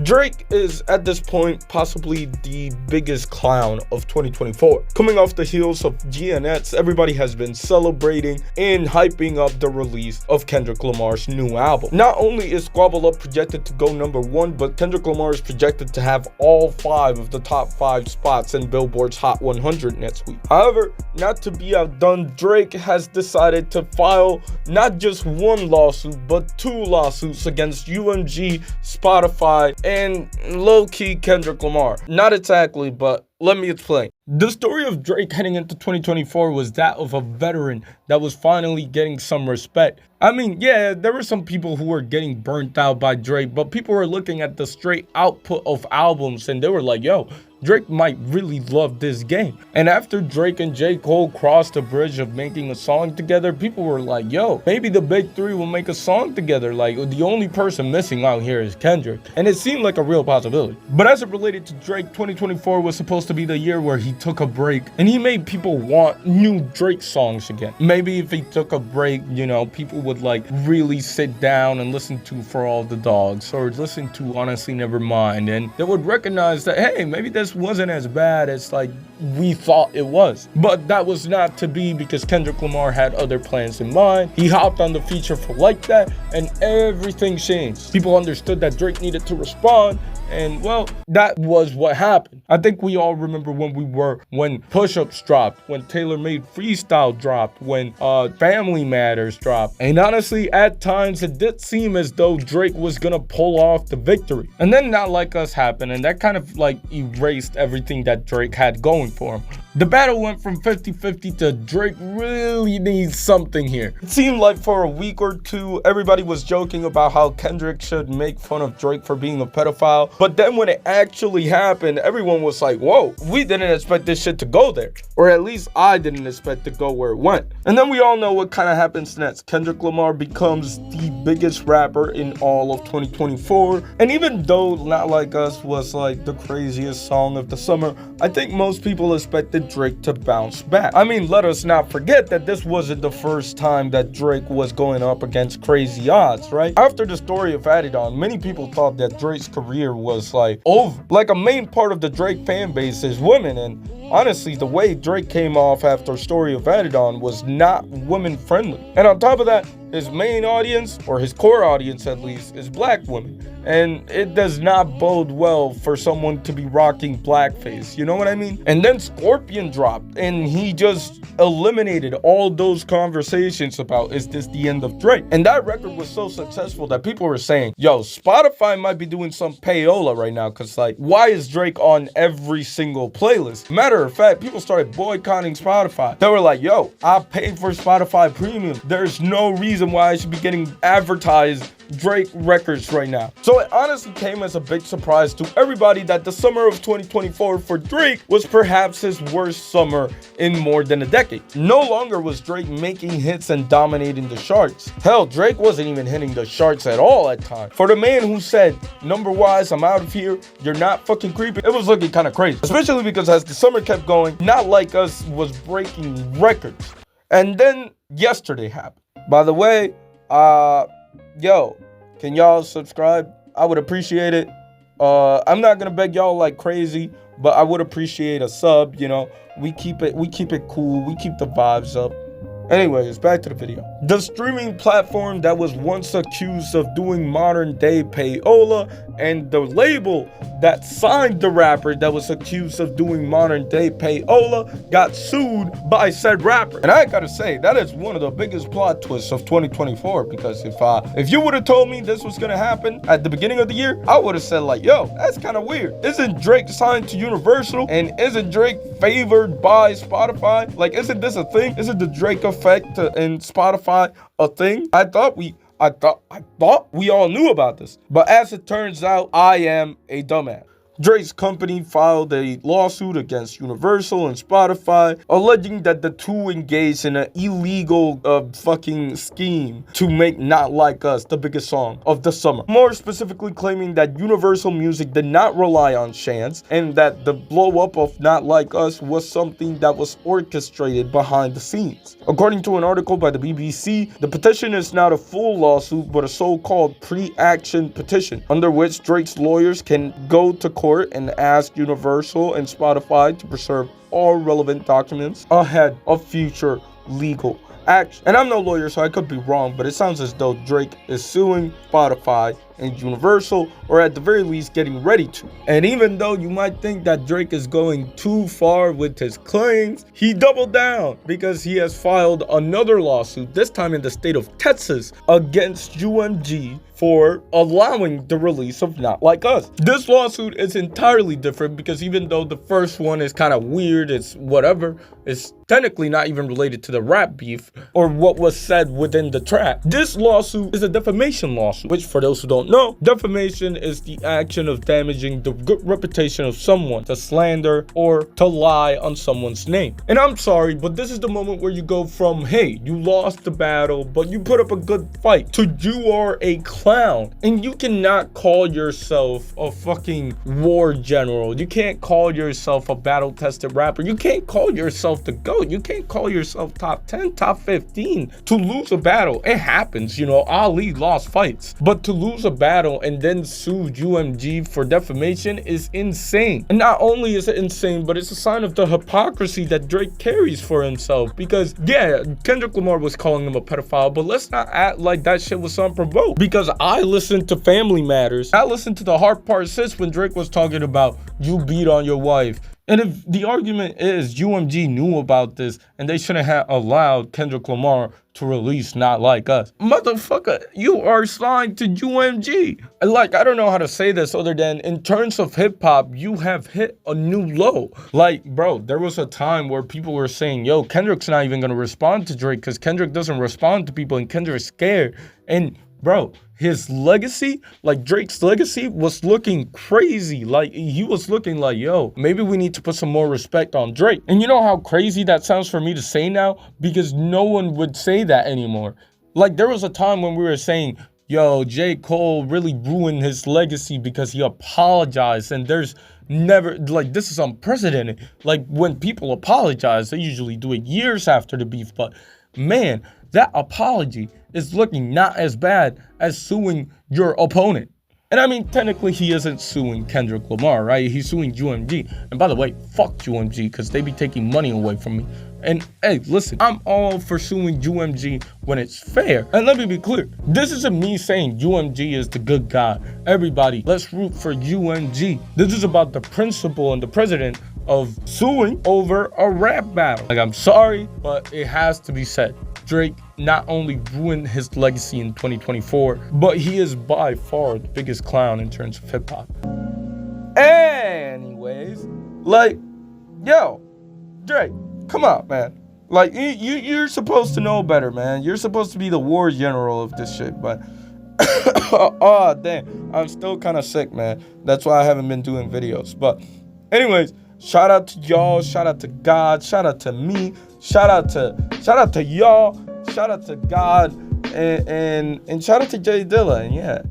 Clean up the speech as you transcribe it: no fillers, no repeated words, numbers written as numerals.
Drake is at this point possibly the biggest clown of 2024. Coming off the heels of GNX, everybody has been celebrating and hyping up the release of Kendrick Lamar's new album. Not only is Squabble Up projected to go #1, but Kendrick Lamar is projected to have all 5 of the top 5 spots in Billboard's Hot 100 next week. However, not to be outdone, Drake has decided to file not just 1 lawsuit, but 2 lawsuits against UMG, Spotify, and low-key Kendrick Lamar. Not exactly, but let me explain. The story of Drake heading into 2024 was that of a veteran that was finally getting some respect. I mean, yeah, there were some people who were getting burnt out by Drake, but people were looking at the straight output of albums and they were like, yo, Drake might really love this game. And after Drake and J. Cole crossed the bridge of making a song together, people were like, yo, maybe the big 3 will make a song together. Like, the only person missing out here is Kendrick. And it seemed like a real possibility. But as it related to Drake, 2024 was supposed to be the year where he took a break and he made people want new Drake songs again. Maybe if he took a break, you know, people would like really sit down and listen to For All the Dogs or listen to Honestly Nevermind, and they would recognize that, hey, maybe this wasn't as bad as like we thought it was. But that was not to be because Kendrick Lamar had other plans in mind. He hopped on the feature for Like That and everything changed. People understood that Drake needed to respond, and well, that was what happened. I think we all remember when Push-Ups dropped, when Taylor Made Freestyle dropped, when Family Matters dropped. And honestly, at times it did seem as though Drake was gonna pull off the victory. And then Not Like Us happened, and that kind of like erased everything that Drake had going for him. The battle went from 50-50 to Drake really needs something here. It seemed like for a week or 2, everybody was joking about how Kendrick should make fun of Drake for being a pedophile. But then when it actually happened, everyone was like, whoa, we didn't expect this shit to go there. Or at least I didn't expect to go where it went. And then we all know what kind of happens next. Kendrick Lamar becomes the biggest rapper in all of 2024. And even though Not Like Us was like the craziest song of the summer, I think most people expected Drake to bounce back. I mean, let us not forget that this wasn't the first time that Drake was going up against crazy odds, right? After the story of Adidon, many people thought that Drake's career was like over. Like a main part of the Drake fan base is women, and honestly, the way Drake came off after Story of Adidon was not women friendly. And on top of that, his main audience, or his core audience at least, is black women. And it does not bode well for someone to be rocking blackface, you know what I mean? And then Scorpion dropped, and he just eliminated all those conversations about, is this the end of Drake? And that record was so successful that people were saying, yo, Spotify might be doing some payola right now, because like, why is Drake on every single playlist? Matter of fact, people started boycotting Spotify. They were like, yo, I paid for Spotify Premium. There's no reason why I should be getting advertised Drake records right now. So it honestly came as a big surprise to everybody that the summer of 2024 for Drake was perhaps his worst summer in more than a decade. No longer was Drake making hits and dominating the charts. Hell, Drake wasn't even hitting the charts at all at times. For the man who said, number-wise, I'm out of here, you're not fucking creepy, it was looking kind of crazy. Especially because as the summer kept going, Not Like Us was breaking records. And then yesterday happened. By the way, yo, can y'all subscribe? I would appreciate it. I'm not gonna beg y'all like crazy, but I would appreciate a sub, you know. We keep it cool, we keep the vibes up. Anyways, back to the video. The streaming platform that was once accused of doing modern day payola, and the label that signed the rapper that was accused of doing modern day payola got sued by said rapper. And I gotta say, that is one of the biggest plot twists of 2024, because if you would have told me this was gonna happen at the beginning of the year, I would have said like, yo, that's kind of weird. Isn't Drake signed to Universal, and isn't Drake favored by Spotify? Like, isn't this a thing? Isn't the Drake effect in Spotify a thing? I thought we all knew about this. But as it turns out, I am a dumbass. Drake's company filed a lawsuit against Universal and Spotify, alleging that the two engaged in an illegal fucking scheme to make Not Like Us the biggest song of the summer. More specifically claiming that Universal Music did not rely on chance and that the blow up of Not Like Us was something that was orchestrated behind the scenes. According to an article by the BBC, the petition is not a full lawsuit but a so-called pre-action petition, under which Drake's lawyers can go to court and ask Universal and Spotify to preserve all relevant documents ahead of future legal action. And I'm no lawyer, so I could be wrong, but it sounds as though Drake is suing Spotify and Universal, or at the very least getting ready to. And even though you might think that Drake is going too far with his claims, he doubled down because he has filed another lawsuit, this time in the state of Texas, against UMG for allowing the release of Not Like Us. This lawsuit is entirely different because even though the first one is kind of weird, it's whatever, it's technically not even related to the rap beef or what was said within the track. This lawsuit is a defamation lawsuit, which for those who don't know, defamation is the action of damaging the good reputation of someone, to slander or to lie on someone's name. And I'm sorry, but this is the moment where you go from, hey, you lost the battle, but you put up a good fight, to you are a clown. And you cannot call yourself a fucking war general. You can't call yourself a battle-tested rapper. You can't call yourself the GOAT. You can't call yourself top 10, top 15. To lose a battle, it happens, you know, Ali lost fights. But to lose a battle and then sue UMG for defamation is insane. And not only is it insane, but it's a sign of the hypocrisy that Drake carries for himself. Because yeah, Kendrick Lamar was calling him a pedophile, but let's not act like that shit was unprovoked. Because I listened to Family Matters. I listened to the Heart Part 6 when Drake was talking about you beat on your wife. And if the argument is UMG knew about this and they shouldn't have allowed Kendrick Lamar to release Not Like Us, motherfucker, you are signed to UMG. Like, I don't know how to say this other than in terms of hip hop, you have hit a new low. Like, bro, there was a time where people were saying, yo, Kendrick's not even gonna respond to Drake because Kendrick doesn't respond to people and Kendrick's scared. And bro, his legacy, like Drake's legacy, was looking crazy. Like, he was looking like, yo, maybe we need to put some more respect on Drake. And you know how crazy that sounds for me to say now? Because no one would say that anymore. Like, there was a time when we were saying, yo, J. Cole really ruined his legacy because he apologized. And there's never, like, this is unprecedented. Like, when people apologize, they usually do it years after the beef. But man, that apology is looking not as bad as suing your opponent. And I mean, technically he isn't suing Kendrick Lamar, right? He's suing UMG. And by the way, fuck UMG, because they be taking money away from me. And hey, listen, I'm all for suing UMG when it's fair. And let me be clear, this isn't me saying UMG is the good guy. Everybody, let's root for UMG. This is about the principle and the president of suing over a rap battle. Like, I'm sorry, but it has to be said. Drake not only ruined his legacy in 2024, but he is by far the biggest clown in terms of hip hop. Anyways, like, yo, Drake, come on, man. Like, you're supposed to know better, man. You're supposed to be the war general of this shit, but oh, damn, I'm still kind of sick, man. That's why I haven't been doing videos. But anyways, shout out to y'all, shout out to God, shout out to me, shout out to y'all, shout out to God, and shout out to Jay Dilla. And yeah,